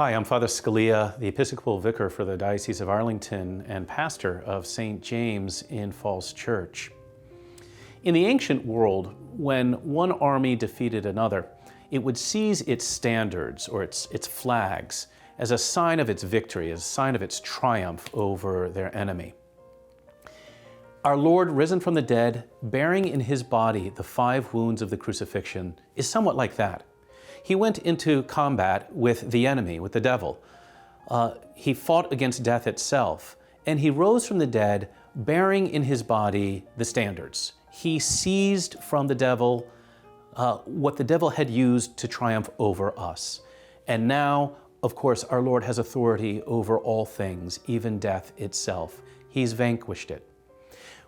Hi, I'm Father Scalia, the Episcopal Vicar for the Diocese of Arlington and pastor of St. James in Falls Church. In the ancient world, when one army defeated another, it would seize its standards or its flags as a sign of its victory, as a sign of its triumph over their enemy. Our Lord, risen from the dead, bearing in his body the 5 wounds of the crucifixion, is somewhat like that. He went into combat with the enemy, with the devil. He fought against death itself, and he rose from the dead, bearing in his body the standards. He seized from the devil what the devil had used to triumph over us. And now, of course, our Lord has authority over all things, even death itself. He's vanquished it.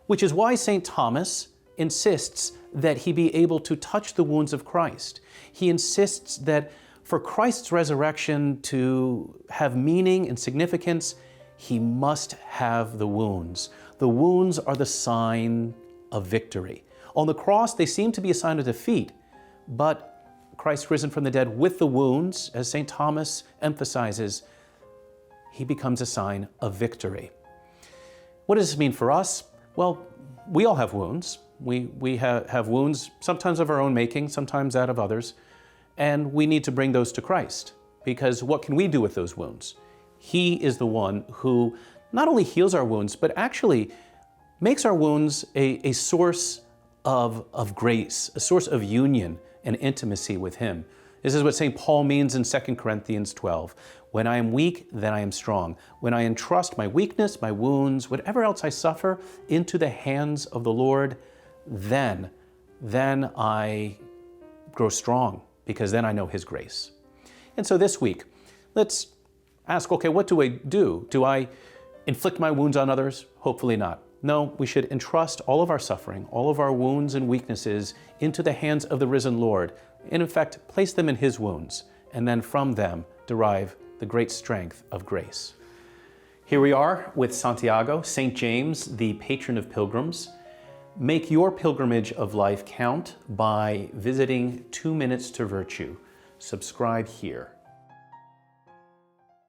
Which is why St. Thomas insists that he be able to touch the wounds of Christ. He insists that for Christ's resurrection to have meaning and significance, he must have the wounds. The wounds are the sign of victory. On the cross, they seem to be a sign of defeat, but Christ risen from the dead with the wounds, as St. Thomas emphasizes, he becomes a sign of victory. What does this mean for us? Well, we all have wounds. We have wounds, sometimes of our own making, sometimes that of others, and we need to bring those to Christ, because what can we do with those wounds? He is the one who not only heals our wounds, but actually makes our wounds a source of grace, a source of union and intimacy with him. This is what St. Paul means in 2 Corinthians 12. When I am weak, then I am strong. When I entrust my weakness, my wounds, whatever else I suffer, into the hands of the Lord, then I grow strong, because then I know his grace. And so this week, let's ask, okay, what do I do? Do I inflict my wounds on others? Hopefully not. No, we should entrust all of our suffering, all of our wounds and weaknesses into the hands of the risen Lord, and in fact, place them in his wounds, and then from them derive the great strength of grace. Here we are with Santiago, St. James, the patron of pilgrims. Make your pilgrimage of life count by visiting 2Minutes2Virtue. Subscribe here.